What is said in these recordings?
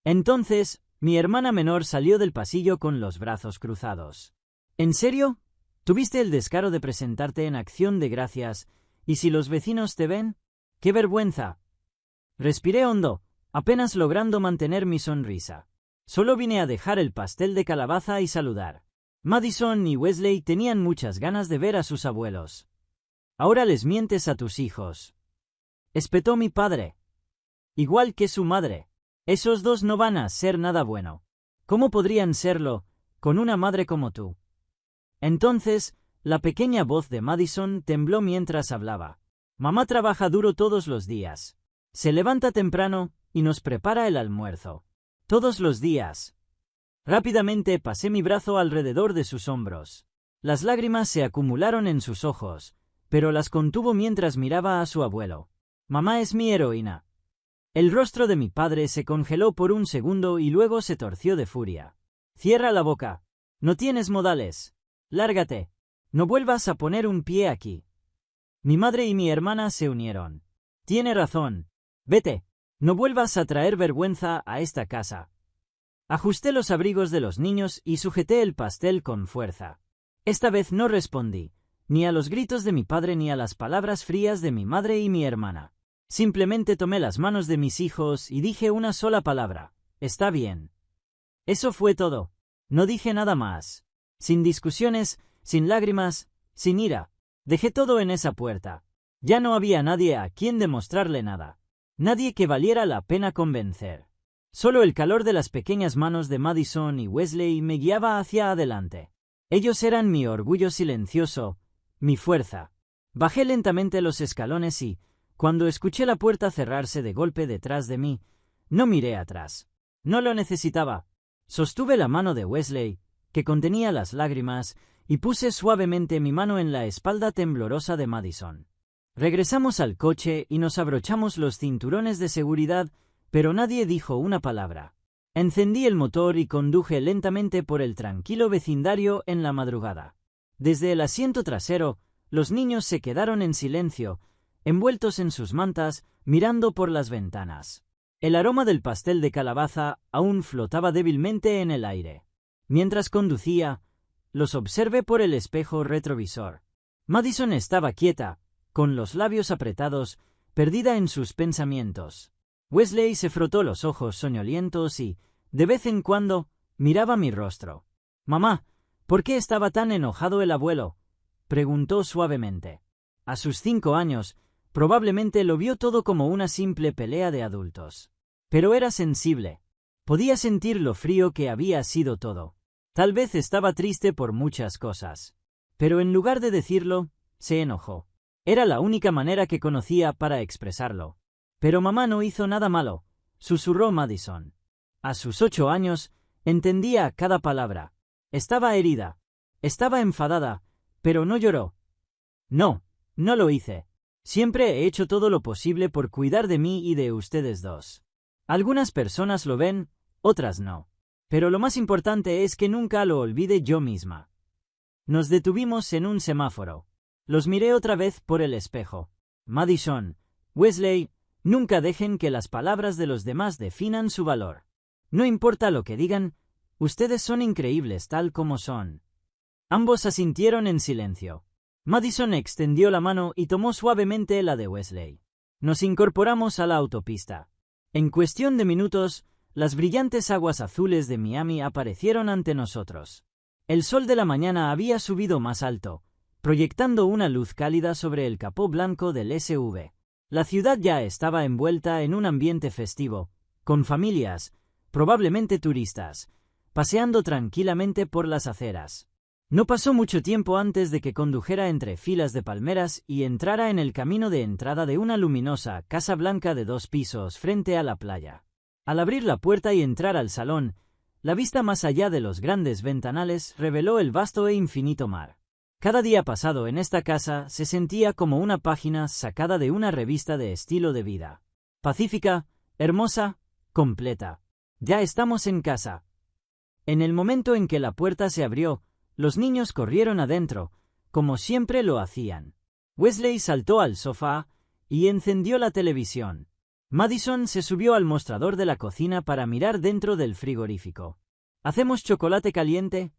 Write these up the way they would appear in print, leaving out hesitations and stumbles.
Entonces, mi hermana menor salió del pasillo con los brazos cruzados. ¿En serio? ¿Tuviste el descaro de presentarte en Acción de Gracias? ¿Y si los vecinos te ven? ¡Qué vergüenza! Respiré hondo, apenas logrando mantener mi sonrisa. Solo vine a dejar el pastel de calabaza y saludar. Madison y Wesley tenían muchas ganas de ver a sus abuelos. Ahora les mientes a tus hijos, espetó mi padre. Igual que su madre. Esos dos no van a ser nada bueno. ¿Cómo podrían serlo, con una madre como tú? Entonces, la pequeña voz de Madison tembló mientras hablaba. Mamá trabaja duro todos los días. Se levanta temprano y nos prepara el almuerzo. Todos los días. Rápidamente pasé mi brazo alrededor de sus hombros. Las lágrimas se acumularon en sus ojos, pero las contuvo mientras miraba a su abuelo. Mamá es mi heroína. El rostro de mi padre se congeló por un segundo y luego se torció de furia. Cierra la boca. No tienes modales. Lárgate. No vuelvas a poner un pie aquí. Mi madre y mi hermana se unieron. Tiene razón. Vete. No vuelvas a traer vergüenza a esta casa. Ajusté los abrigos de los niños y sujeté el pastel con fuerza. Esta vez no respondí, ni a los gritos de mi padre ni a las palabras frías de mi madre y mi hermana. Simplemente tomé las manos de mis hijos y dije una sola palabra. Está bien. Eso fue todo. No dije nada más. Sin discusiones, sin lágrimas, sin ira. Dejé todo en esa puerta. Ya no había nadie a quien demostrarle nada. Nadie que valiera la pena convencer. Solo el calor de las pequeñas manos de Madison y Wesley me guiaba hacia adelante. Ellos eran mi orgullo silencioso, mi fuerza. Bajé lentamente los escalones y, cuando escuché la puerta cerrarse de golpe detrás de mí, no miré atrás. No lo necesitaba. Sostuve la mano de Wesley, que contenía las lágrimas, y puse suavemente mi mano en la espalda temblorosa de Madison. Regresamos al coche y nos abrochamos los cinturones de seguridad, pero nadie dijo una palabra. Encendí el motor y conduje lentamente por el tranquilo vecindario en la madrugada. Desde el asiento trasero, los niños se quedaron en silencio, envueltos en sus mantas, mirando por las ventanas. El aroma del pastel de calabaza aún flotaba débilmente en el aire. Mientras conducía, los observé por el espejo retrovisor. Madison estaba quieta, con los labios apretados, perdida en sus pensamientos. Wesley se frotó los ojos soñolientos y, de vez en cuando, miraba mi rostro. «Mamá, ¿por qué estaba tan enojado el abuelo?», preguntó suavemente. A sus 5 años, probablemente lo vio todo como una simple pelea de adultos. Pero era sensible. Podía sentir lo frío que había sido todo. Tal vez estaba triste por muchas cosas. Pero en lugar de decirlo, se enojó. Era la única manera que conocía para expresarlo. «Pero mamá no hizo nada malo», susurró Madison. A sus 8 años, entendía cada palabra. Estaba herida. Estaba enfadada, pero no lloró. «No, no lo hice. Siempre he hecho todo lo posible por cuidar de mí y de ustedes dos. Algunas personas lo ven, otras no. Pero lo más importante es que nunca lo olvide yo misma». Nos detuvimos en un semáforo. Los miré otra vez por el espejo. Madison, Wesley, nunca dejen que las palabras de los demás definan su valor. No importa lo que digan, ustedes son increíbles tal como son. Ambos asintieron en silencio. Madison extendió la mano y tomó suavemente la de Wesley. Nos incorporamos a la autopista. En cuestión de minutos, las brillantes aguas azules de Miami aparecieron ante nosotros. El sol de la mañana había subido más alto, proyectando una luz cálida sobre el capó blanco del SUV. La ciudad ya estaba envuelta en un ambiente festivo, con familias, probablemente turistas, paseando tranquilamente por las aceras. No pasó mucho tiempo antes de que condujera entre filas de palmeras y entrara en el camino de entrada de una luminosa casa blanca de 2 pisos frente a la playa. Al abrir la puerta y entrar al salón, la vista más allá de los grandes ventanales reveló el vasto e infinito mar. Cada día pasado en esta casa se sentía como una página sacada de una revista de estilo de vida. Pacífica, hermosa, completa. Ya estamos en casa. En el momento en que la puerta se abrió, los niños corrieron adentro, como siempre lo hacían. Wesley saltó al sofá y encendió la televisión. Madison se subió al mostrador de la cocina para mirar dentro del frigorífico. ¿Hacemos chocolate caliente?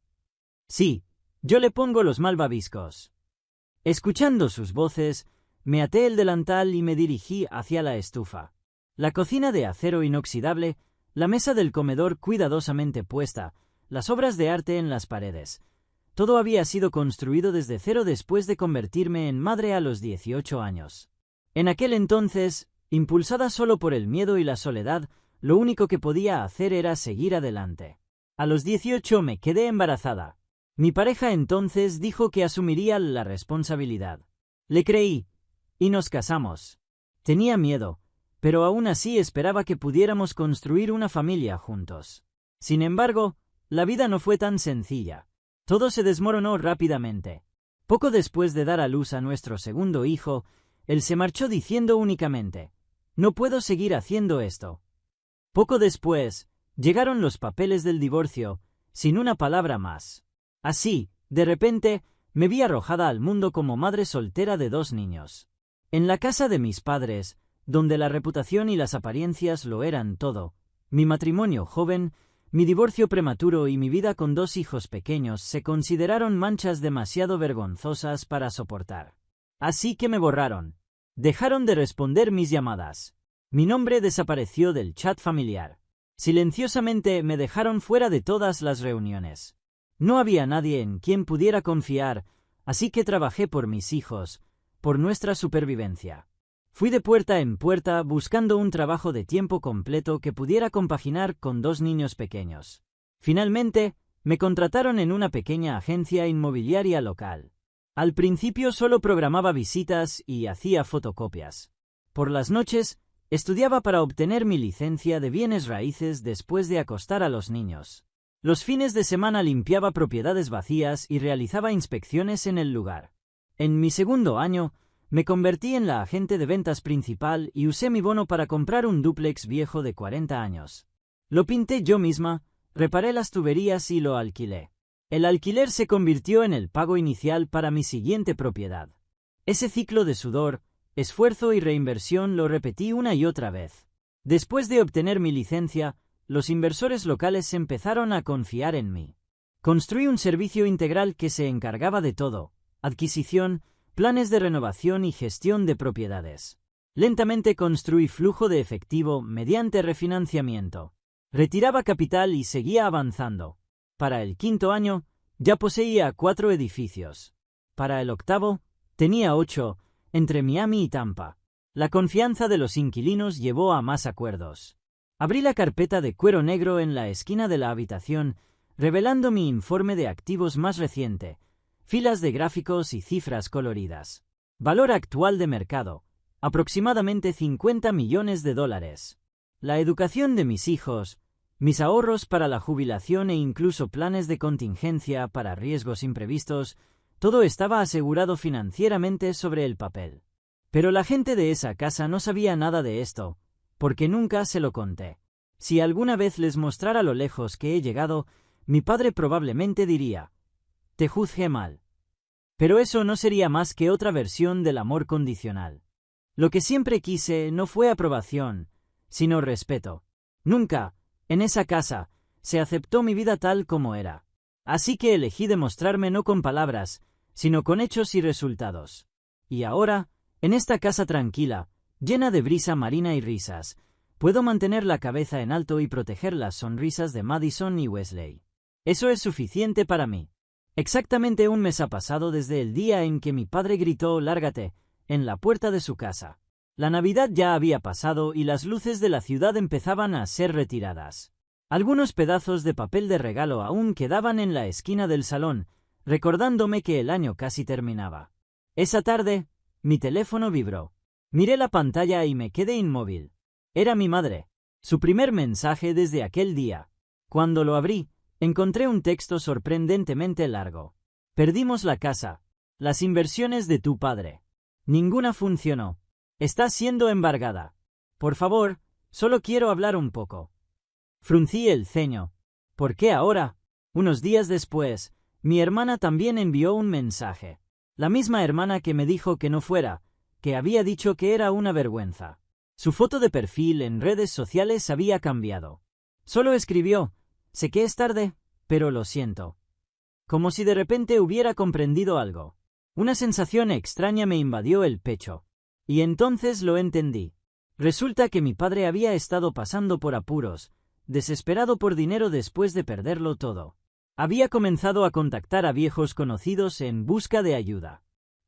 Sí, yo le pongo los malvaviscos. Escuchando sus voces, me até el delantal y me dirigí hacia la estufa. La cocina de acero inoxidable, la mesa del comedor cuidadosamente puesta, las obras de arte en las paredes. Todo había sido construido desde cero después de convertirme en madre a los 18 años. En aquel entonces, impulsada solo por el miedo y la soledad, lo único que podía hacer era seguir adelante. A los 18 me quedé embarazada. Mi pareja entonces dijo que asumiría la responsabilidad. Le creí, y nos casamos. Tenía miedo, pero aún así esperaba que pudiéramos construir una familia juntos. Sin embargo, la vida no fue tan sencilla. Todo se desmoronó rápidamente. Poco después de dar a luz a nuestro segundo hijo, él se marchó diciendo únicamente: «No puedo seguir haciendo esto». Poco después, llegaron los papeles del divorcio, sin una palabra más. Así, de repente, me vi arrojada al mundo como madre soltera de 2 niños. En la casa de mis padres, donde la reputación y las apariencias lo eran todo, mi matrimonio joven, mi divorcio prematuro y mi vida con 2 hijos pequeños se consideraron manchas demasiado vergonzosas para soportar. Así que me borraron. Dejaron de responder mis llamadas. Mi nombre desapareció del chat familiar. Silenciosamente me dejaron fuera de todas las reuniones. No había nadie en quien pudiera confiar, así que trabajé por mis hijos, por nuestra supervivencia. Fui de puerta en puerta buscando un trabajo de tiempo completo que pudiera compaginar con 2 niños pequeños. Finalmente, me contrataron en una pequeña agencia inmobiliaria local. Al principio solo programaba visitas y hacía fotocopias. Por las noches, estudiaba para obtener mi licencia de bienes raíces después de acostar a los niños. Los fines de semana limpiaba propiedades vacías y realizaba inspecciones en el lugar. En mi segundo año, me convertí en la agente de ventas principal y usé mi bono para comprar un dúplex viejo de 40 años. Lo pinté yo misma, reparé las tuberías y lo alquilé. El alquiler se convirtió en el pago inicial para mi siguiente propiedad. Ese ciclo de sudor, esfuerzo y reinversión lo repetí una y otra vez. Después de obtener mi licencia, los inversores locales empezaron a confiar en mí. Construí un servicio integral que se encargaba de todo: adquisición, planes de renovación y gestión de propiedades. Lentamente construí flujo de efectivo mediante refinanciamiento. Retiraba capital y seguía avanzando. Para el 5.º año, ya poseía 4 edificios. Para el 8.º, tenía 8, entre Miami y Tampa. La confianza de los inquilinos llevó a más acuerdos. Abrí la carpeta de cuero negro en la esquina de la habitación, revelando mi informe de activos más reciente, filas de gráficos y cifras coloridas. Valor actual de mercado: aproximadamente $50 millones. La educación de mis hijos, mis ahorros para la jubilación e incluso planes de contingencia para riesgos imprevistos, todo estaba asegurado financieramente sobre el papel. Pero la gente de esa casa no sabía nada de esto, porque nunca se lo conté. Si alguna vez les mostrara lo lejos que he llegado, mi padre probablemente diría: «Te juzgué mal». Pero eso no sería más que otra versión del amor condicional. Lo que siempre quise no fue aprobación, sino respeto. Nunca, en esa casa, se aceptó mi vida tal como era. Así que elegí demostrarme no con palabras, sino con hechos y resultados. Y ahora, en esta casa tranquila, llena de brisa marina y risas, puedo mantener la cabeza en alto y proteger las sonrisas de Madison y Wesley. Eso es suficiente para mí. Exactamente un mes ha pasado desde el día en que mi padre gritó «Lárgate» en la puerta de su casa. La Navidad ya había pasado y las luces de la ciudad empezaban a ser retiradas. Algunos pedazos de papel de regalo aún quedaban en la esquina del salón, recordándome que el año casi terminaba. Esa tarde, mi teléfono vibró. Miré la pantalla y me quedé inmóvil. Era mi madre. Su primer mensaje desde aquel día. Cuando lo abrí, encontré un texto sorprendentemente largo. «Perdimos la casa. Las inversiones de tu padre. Ninguna funcionó. Está siendo embargada. Por favor, solo quiero hablar un poco». Fruncí el ceño. ¿Por qué ahora? Unos días después, mi hermana también envió un mensaje. La misma hermana que me dijo que no fuera, que había dicho que era una vergüenza. Su foto de perfil en redes sociales había cambiado. Solo escribió: sé que es tarde, pero lo siento. Como si de repente hubiera comprendido algo. Una sensación extraña me invadió el pecho. Y entonces lo entendí. Resulta que mi padre había estado pasando por apuros, desesperado por dinero después de perderlo todo. Había comenzado a contactar a viejos conocidos en busca de ayuda.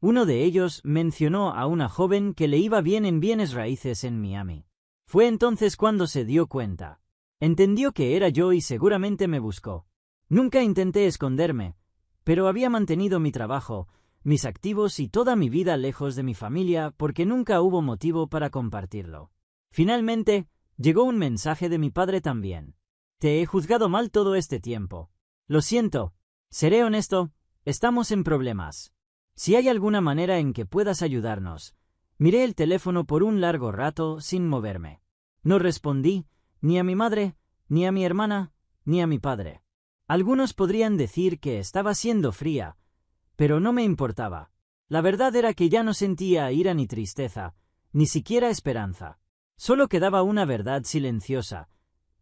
Uno de ellos mencionó a una joven que le iba bien en bienes raíces en Miami. Fue entonces cuando se dio cuenta. Entendió que era yo y seguramente me buscó. Nunca intenté esconderme, pero había mantenido mi trabajo, mis activos y toda mi vida lejos de mi familia porque nunca hubo motivo para compartirlo. Finalmente, llegó un mensaje de mi padre también. Te he juzgado mal todo este tiempo. Lo siento. Seré honesto, estamos en problemas. Si hay alguna manera en que puedas ayudarnos. Miré el teléfono por un largo rato sin moverme. No respondí, ni a mi madre, ni a mi hermana, ni a mi padre. Algunos podrían decir que estaba siendo fría, pero no me importaba. La verdad era que ya no sentía ira ni tristeza, ni siquiera esperanza. Solo quedaba una verdad silenciosa.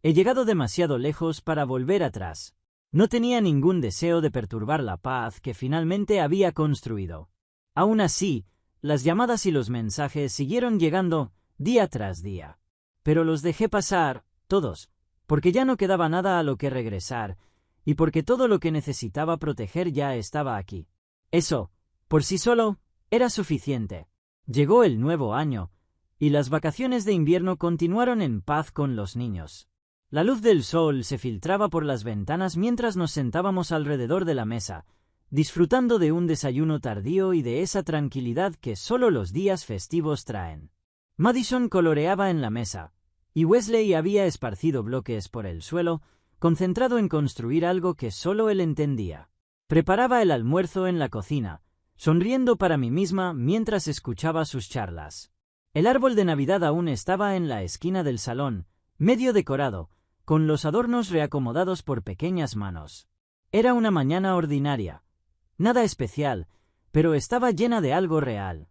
He llegado demasiado lejos para volver atrás. No tenía ningún deseo de perturbar la paz que finalmente había construido. Aún así, las llamadas y los mensajes siguieron llegando día tras día. Pero los dejé pasar, todos, porque ya no quedaba nada a lo que regresar, y porque todo lo que necesitaba proteger ya estaba aquí. Eso, por sí solo, era suficiente. Llegó el nuevo año, y las vacaciones de invierno continuaron en paz con los niños. La luz del sol se filtraba por las ventanas mientras nos sentábamos alrededor de la mesa, disfrutando de un desayuno tardío y de esa tranquilidad que solo los días festivos traen. Madison coloreaba en la mesa, y Wesley había esparcido bloques por el suelo, concentrado en construir algo que solo él entendía. Preparaba el almuerzo en la cocina, sonriendo para mí misma mientras escuchaba sus charlas. El árbol de Navidad aún estaba en la esquina del salón, medio decorado, con los adornos reacomodados por pequeñas manos. Era una mañana ordinaria. Nada especial, pero estaba llena de algo real.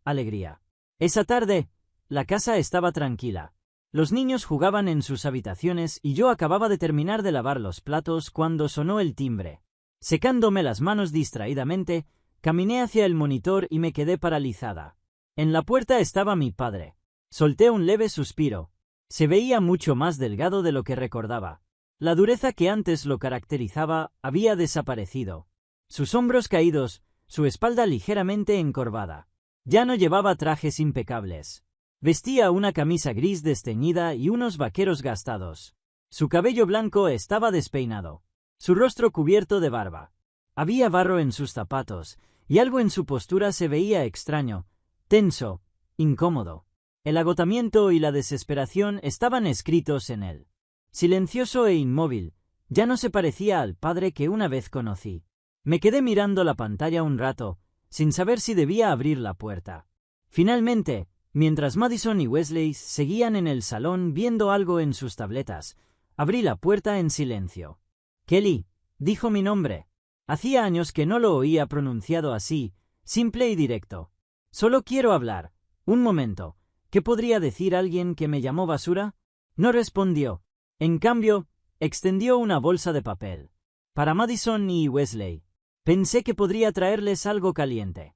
Alegría. Esa tarde, la casa estaba tranquila. Los niños jugaban en sus habitaciones y yo acababa de terminar de lavar los platos cuando sonó el timbre. Secándome las manos distraídamente, caminé hacia el monitor y me quedé paralizada. En la puerta estaba mi padre. Solté un leve suspiro. Se veía mucho más delgado de lo que recordaba. La dureza que antes lo caracterizaba había desaparecido. Sus hombros caídos, su espalda ligeramente encorvada. Ya no llevaba trajes impecables. Vestía una camisa gris desteñida y unos vaqueros gastados. Su cabello blanco estaba despeinado. Su rostro cubierto de barba. Había barro en sus zapatos, y algo en su postura se veía extraño, tenso, incómodo. El agotamiento y la desesperación estaban escritos en él. Silencioso e inmóvil, ya no se parecía al padre que una vez conocí. Me quedé mirando la pantalla un rato, sin saber si debía abrir la puerta. Finalmente, mientras Madison y Wesley seguían en el salón viendo algo en sus tabletas, abrí la puerta en silencio. Kelly, dijo mi nombre. Hacía años que no lo oía pronunciado así, simple y directo. Solo quiero hablar. Un momento. ¿Qué podría decir alguien que me llamó basura? No respondió. En cambio, extendió una bolsa de papel. Para Madison y Wesley. Pensé que podría traerles algo caliente.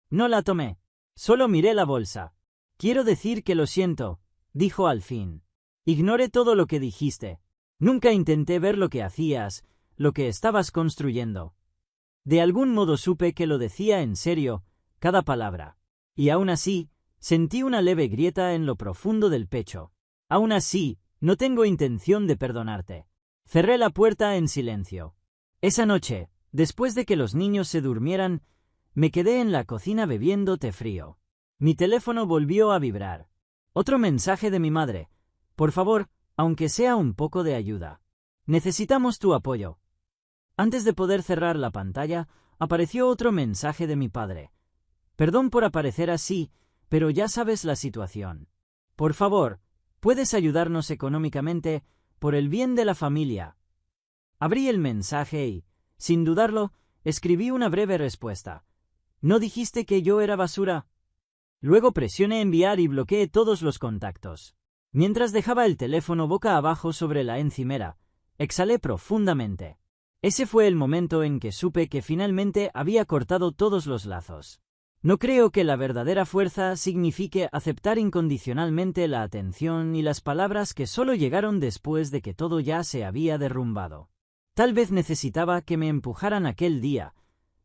No la tomé. Solo miré la bolsa. Quiero decir que lo siento, dijo al fin. Ignoré todo lo que dijiste. Nunca intenté ver lo que hacías, lo que estabas construyendo. De algún modo supe que lo decía en serio, cada palabra. Y aún así, sentí una leve grieta en lo profundo del pecho. Aún así, no tengo intención de perdonarte. Cerré la puerta en silencio. Esa noche, después de que los niños se durmieran, me quedé en la cocina bebiendo té frío. Mi teléfono volvió a vibrar. Otro mensaje de mi madre. Por favor, aunque sea un poco de ayuda. Necesitamos tu apoyo. Antes de poder cerrar la pantalla, apareció otro mensaje de mi padre. Perdón por aparecer así, pero ya sabes la situación. Por favor, ¿puedes ayudarnos económicamente por el bien de la familia? Abrí el mensaje y, sin dudarlo, escribí una breve respuesta. ¿No dijiste que yo era basura? Luego presioné enviar y bloqueé todos los contactos. Mientras dejaba el teléfono boca abajo sobre la encimera, exhalé profundamente. Ese fue el momento en que supe que finalmente había cortado todos los lazos. No creo que la verdadera fuerza signifique aceptar incondicionalmente la atención y las palabras que solo llegaron después de que todo ya se había derrumbado. Tal vez necesitaba que me empujaran aquel día,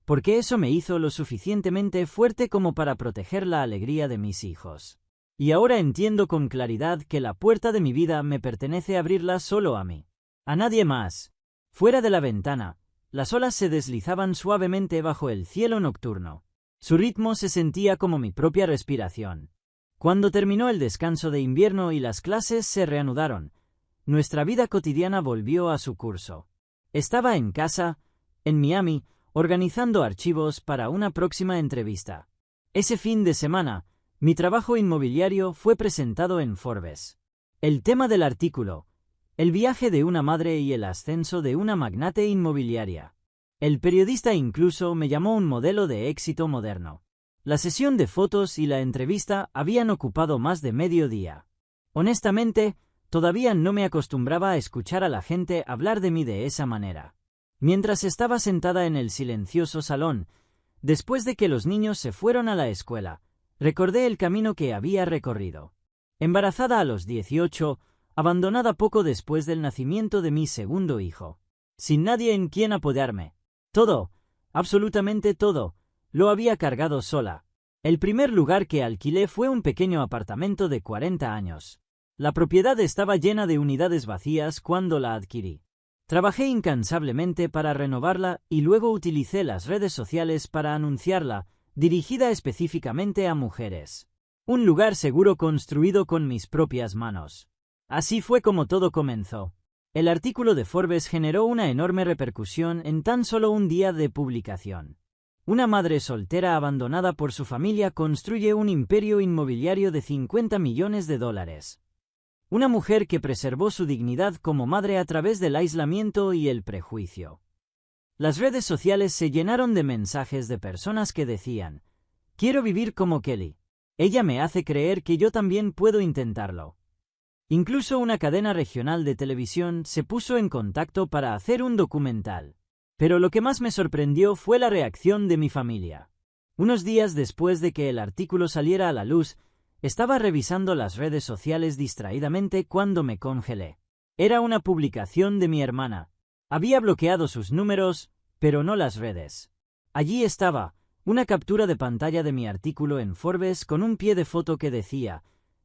porque eso me hizo lo suficientemente fuerte como para proteger la alegría de mis hijos. Y ahora entiendo con claridad que la puerta de mi vida me pertenece abrirla solo a mí. A nadie más. Fuera de la ventana, las olas se deslizaban suavemente bajo el cielo nocturno. Su ritmo se sentía como mi propia respiración. Cuando terminó el descanso de invierno y las clases se reanudaron, nuestra vida cotidiana volvió a su curso. Estaba en casa, en Miami, organizando archivos para una próxima entrevista. Ese fin de semana, mi trabajo inmobiliario fue presentado en Forbes. El tema del artículo: el viaje de una madre y el ascenso de una magnate inmobiliaria. El periodista incluso me llamó un modelo de éxito moderno. La sesión de fotos y la entrevista habían ocupado más de medio día. Honestamente, todavía no me acostumbraba a escuchar a la gente hablar de mí de esa manera. Mientras estaba sentada en el silencioso salón, después de que los niños se fueron a la escuela, recordé el camino que había recorrido. Embarazada a los 18, abandonada poco después del nacimiento de mi segundo hijo. Sin nadie en quien apoyarme. Todo, absolutamente todo, lo había cargado sola. El primer lugar que alquilé fue un pequeño apartamento de 40 años. La propiedad estaba llena de unidades vacías cuando la adquirí. Trabajé incansablemente para renovarla y luego utilicé las redes sociales para anunciarla, dirigida específicamente a mujeres. Un lugar seguro construido con mis propias manos. Así fue como todo comenzó. El artículo de Forbes generó una enorme repercusión en tan solo un día de publicación. Una madre soltera abandonada por su familia construye un imperio inmobiliario de $50 millones. Una mujer que preservó su dignidad como madre a través del aislamiento y el prejuicio. Las redes sociales se llenaron de mensajes de personas que decían: quiero vivir como Kelly. Ella me hace creer que yo también puedo intentarlo. Incluso una cadena regional de televisión se puso en contacto para hacer un documental. Pero lo que más me sorprendió fue la reacción de mi familia. Unos días después de que el artículo saliera a la luz, estaba revisando las redes sociales distraídamente cuando me congelé. Era una publicación de mi hermana. Había bloqueado sus números, pero no las redes. Allí estaba, una captura de pantalla de mi artículo en Forbes con un pie de foto que decía: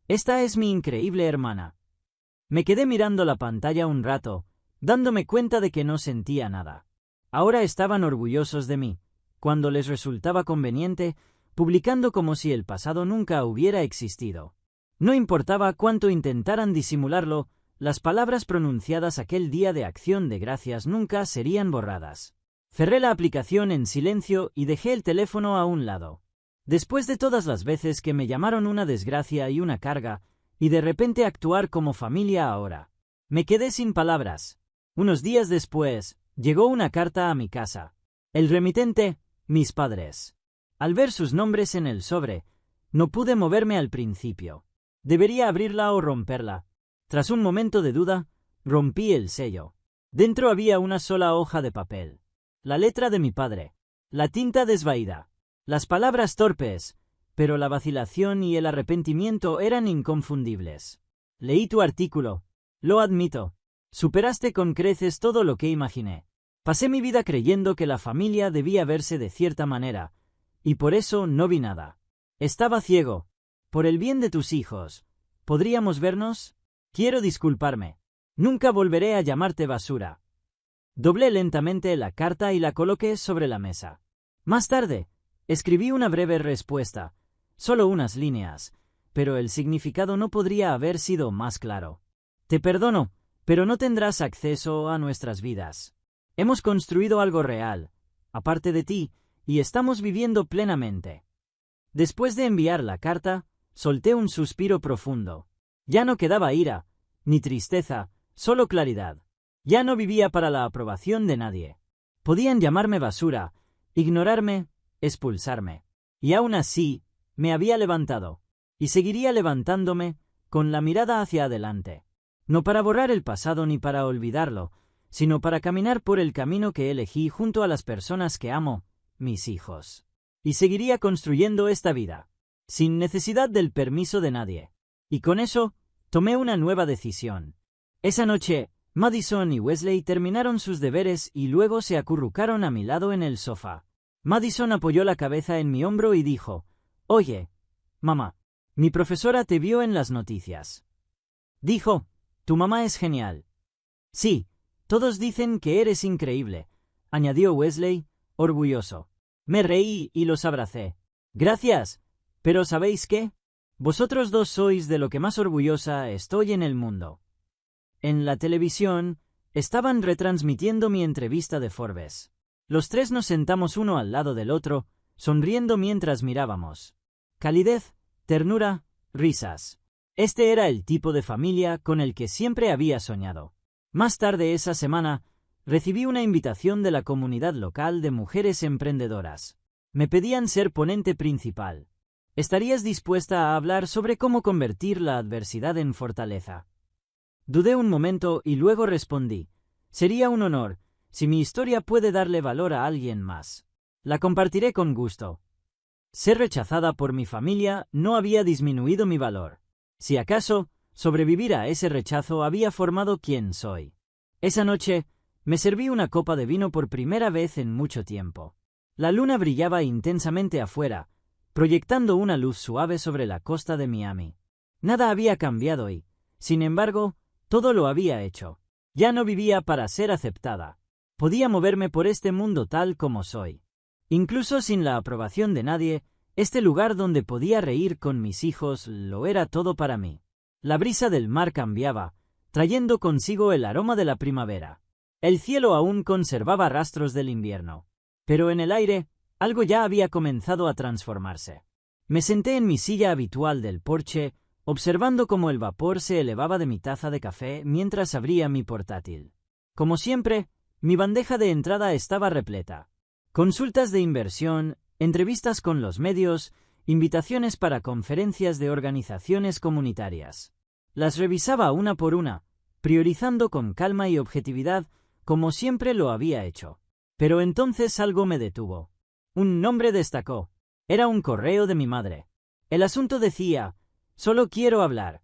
esta es mi increíble hermana. Me quedé mirando la pantalla un rato, dándome cuenta de que no sentía nada. Ahora estaban orgullosos de mí, cuando les resultaba conveniente, publicando como si el pasado nunca hubiera existido. No importaba cuánto intentaran disimularlo, las palabras pronunciadas aquel día de Acción de Gracias nunca serían borradas. Cerré la aplicación en silencio y dejé el teléfono a un lado. Después de todas las veces que me llamaron una desgracia y una carga, y de repente actuar como familia ahora, me quedé sin palabras. Unos días después, llegó una carta a mi casa. El remitente, mis padres. Al ver sus nombres en el sobre, no pude moverme al principio. ¿Debería abrirla o romperla? Tras un momento de duda, rompí el sello. Dentro había una sola hoja de papel. La letra de mi padre. La tinta desvaída. Las palabras torpes, pero la vacilación y el arrepentimiento eran inconfundibles. Leí tu artículo. Lo admito. Superaste con creces todo lo que imaginé. Pasé mi vida creyendo que la familia debía verse de cierta manera, y por eso no vi nada. Estaba ciego. Por el bien de tus hijos, ¿podríamos vernos? Quiero disculparme. Nunca volveré a llamarte basura. Doblé lentamente la carta y la coloqué sobre la mesa. Más tarde, escribí una breve respuesta, solo unas líneas, pero el significado no podría haber sido más claro. Te perdono, pero no tendrás acceso a nuestras vidas. Hemos construido algo real, aparte de ti, y estamos viviendo plenamente. Después de enviar la carta, solté un suspiro profundo. Ya no quedaba ira, ni tristeza, solo claridad. Ya no vivía para la aprobación de nadie. Podían llamarme basura, ignorarme, expulsarme. Y aún así, Me había levantado. Y seguiría levantándome, con la mirada hacia adelante. No para borrar el pasado ni para olvidarlo, sino para caminar por el camino que elegí junto a las personas que amo, mis hijos. Y seguiría construyendo esta vida, sin necesidad del permiso de nadie. Y con eso, tomé una nueva decisión. Esa noche, Madison y Wesley terminaron sus deberes y luego se acurrucaron a mi lado en el sofá. Madison apoyó la cabeza en mi hombro y dijo: «Oye, mamá, mi profesora te vio en las noticias. Dijo, tu mamá es genial». «Sí, todos dicen que eres increíble», añadió Wesley, orgulloso. Me reí y los abracé. «Gracias, pero ¿sabéis qué? Vosotros dos sois de lo que más orgullosa estoy en el mundo». En la televisión, estaban retransmitiendo mi entrevista de Forbes. Los tres nos sentamos uno al lado del otro, sonriendo mientras mirábamos. Calidez, ternura, risas. Este era el tipo de familia con el que siempre había soñado. Más tarde esa semana, recibí una invitación de la comunidad local de mujeres emprendedoras. Me pedían ser ponente principal. ¿Estarías dispuesta a hablar sobre cómo convertir la adversidad en fortaleza? Dudé un momento y luego respondí: sería un honor, si mi historia puede darle valor a alguien más. La compartiré con gusto. Ser rechazada por mi familia no había disminuido mi valor. Si acaso, sobrevivir a ese rechazo había formado quien soy. Esa noche, me serví una copa de vino por primera vez en mucho tiempo. La luna brillaba intensamente afuera, proyectando una luz suave sobre la costa de Miami. Nada había cambiado y, sin embargo, todo lo había hecho. Ya no vivía para ser aceptada. Podía moverme por este mundo tal como soy. Incluso sin la aprobación de nadie, este lugar donde podía reír con mis hijos lo era todo para mí. La brisa del mar cambiaba, trayendo consigo el aroma de la primavera. El cielo aún conservaba rastros del invierno. Pero en el aire, algo ya había comenzado a transformarse. Me senté en mi silla habitual del porche, observando cómo el vapor se elevaba de mi taza de café mientras abría mi portátil. Como siempre, mi bandeja de entrada estaba repleta. Consultas de inversión, entrevistas con los medios, invitaciones para conferencias de organizaciones comunitarias. Las revisaba una por una, priorizando con calma y objetividad, como siempre lo había hecho. Pero entonces algo me detuvo. Un nombre destacó. Era un correo de mi madre. El asunto decía: «Solo quiero hablar».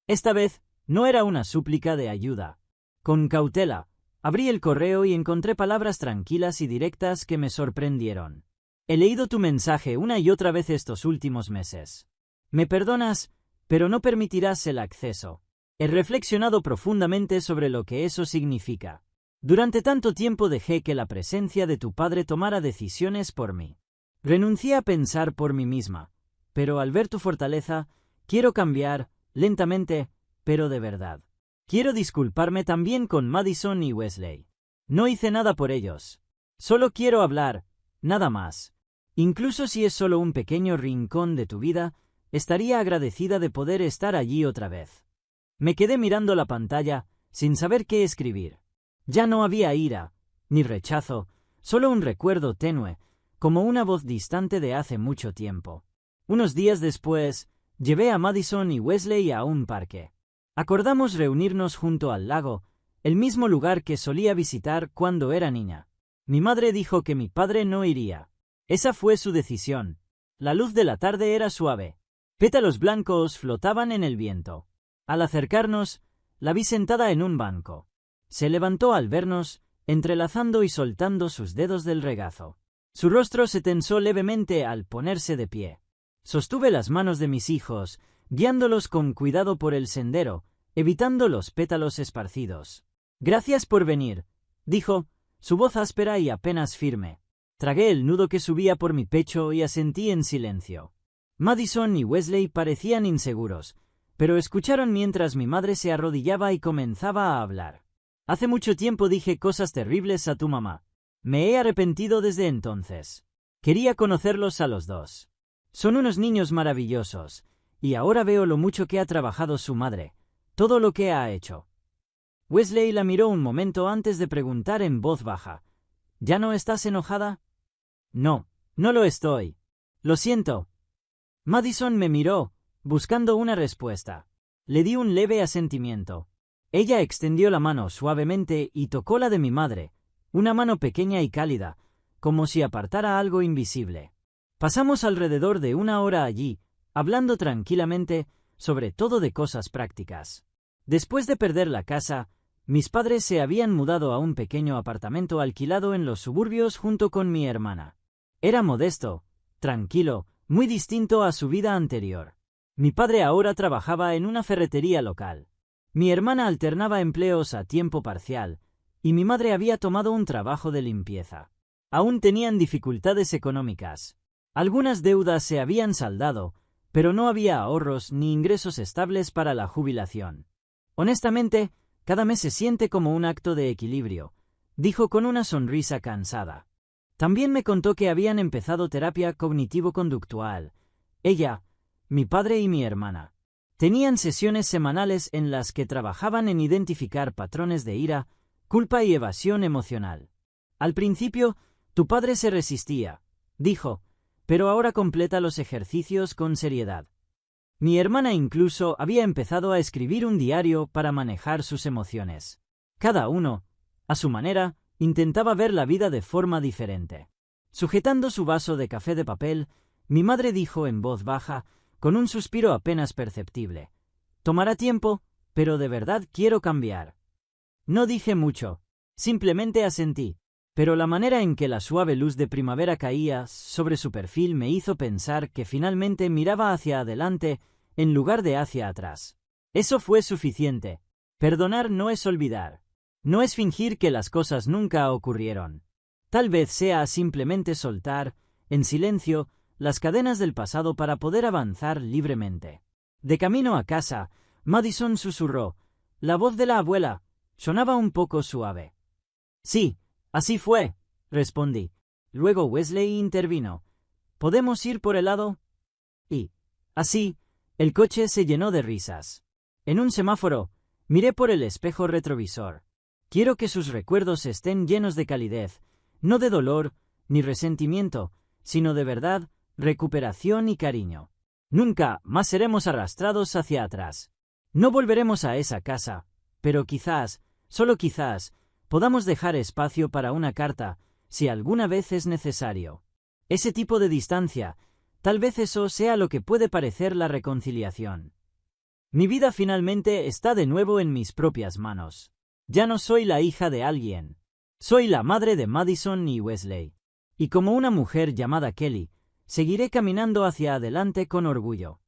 Esta vez, no era una súplica de ayuda. Con cautela, abrí el correo y encontré palabras tranquilas y directas que me sorprendieron. «He leído tu mensaje una y otra vez estos últimos meses. Me perdonas, pero no permitirás el acceso. He reflexionado profundamente sobre lo que eso significa. Durante tanto tiempo dejé que la presencia de tu padre tomara decisiones por mí. Renuncié a pensar por mí misma, pero al ver tu fortaleza, quiero cambiar, lentamente, pero de verdad. Quiero disculparme también con Madison y Wesley. No hice nada por ellos. Solo quiero hablar, nada más. Incluso si es solo un pequeño rincón de tu vida, estaría agradecida de poder estar allí otra vez». Me quedé mirando la pantalla, sin saber qué escribir. Ya no había ira, ni rechazo, solo un recuerdo tenue, como una voz distante de hace mucho tiempo. Unos días después, llevé a Madison y Wesley a un parque. Acordamos reunirnos junto al lago, el mismo lugar que solía visitar cuando era niña. Mi madre dijo que mi padre no iría. Esa fue su decisión. La luz de la tarde era suave. Pétalos blancos flotaban en el viento. Al acercarnos, la vi sentada en un banco. Se levantó al vernos, entrelazando y soltando sus dedos del regazo. Su rostro se tensó levemente al ponerse de pie. Sostuve las manos de mis hijos, guiándolos con cuidado por el sendero, evitando los pétalos esparcidos. «Gracias por venir», dijo, su voz áspera y apenas firme. Tragué el nudo que subía por mi pecho y asentí en silencio. Madison y Wesley parecían inseguros, pero escucharon mientras mi madre se arrodillaba y comenzaba a hablar. «Hace mucho tiempo dije cosas terribles a tu mamá. Me he arrepentido desde entonces. Quería conocerlos a los dos. Son unos niños maravillosos, y ahora veo lo mucho que ha trabajado su madre, todo lo que ha hecho». Wesley la miró un momento antes de preguntar en voz baja: «¿Ya no estás enojada?» «No, no lo estoy. Lo siento». Madison me miró, buscando una respuesta. Le di un leve asentimiento. Ella extendió la mano suavemente y tocó la de mi madre, una mano pequeña y cálida, como si apartara algo invisible. Pasamos alrededor de una hora allí, hablando tranquilamente, sobre todo de cosas prácticas. Después de perder la casa, mis padres se habían mudado a un pequeño apartamento alquilado en los suburbios junto con mi hermana. Era modesto, tranquilo, muy distinto a su vida anterior. Mi padre ahora trabajaba en una ferretería local. Mi hermana alternaba empleos a tiempo parcial, y mi madre había tomado un trabajo de limpieza. Aún tenían dificultades económicas. Algunas deudas se habían saldado, pero no había ahorros ni ingresos estables para la jubilación. Honestamente, cada mes se siente como un acto de equilibrio, dijo con una sonrisa cansada. También me contó que habían empezado terapia cognitivo-conductual. Ella, mi padre y mi hermana. Tenían sesiones semanales en las que trabajaban en identificar patrones de ira, culpa y evasión emocional. Al principio, tu padre se resistía, dijo, pero ahora completa los ejercicios con seriedad. Mi hermana incluso había empezado a escribir un diario para manejar sus emociones. Cada uno, a su manera, intentaba ver la vida de forma diferente. Sujetando su vaso de café de papel, mi madre dijo en voz baja, con un suspiro apenas perceptible: «Tomará tiempo, pero de verdad quiero cambiar». No dije mucho, simplemente asentí, pero la manera en que la suave luz de primavera caía sobre su perfil me hizo pensar que finalmente miraba hacia adelante en lugar de hacia atrás. Eso fue suficiente. Perdonar no es olvidar. No es fingir que las cosas nunca ocurrieron. Tal vez sea simplemente soltar, en silencio, las cadenas del pasado para poder avanzar libremente. De camino a casa, Madison susurró. La voz de la abuela sonaba un poco suave. «Sí, así fue», respondí. Luego Wesley intervino. «¿Podemos ir por helado?» Y, así, el coche se llenó de risas. En un semáforo, miré por el espejo retrovisor. Quiero que sus recuerdos estén llenos de calidez, no de dolor ni resentimiento, sino de verdad, recuperación y cariño. Nunca más seremos arrastrados hacia atrás. No volveremos a esa casa, pero quizás, solo quizás, podamos dejar espacio para una carta, si alguna vez es necesario. Ese tipo de distancia, tal vez eso sea lo que puede parecer la reconciliación. Mi vida finalmente está de nuevo en mis propias manos. Ya no soy la hija de alguien. Soy la madre de Madison y Wesley. Y como una mujer llamada Kelly, seguiré caminando hacia adelante con orgullo.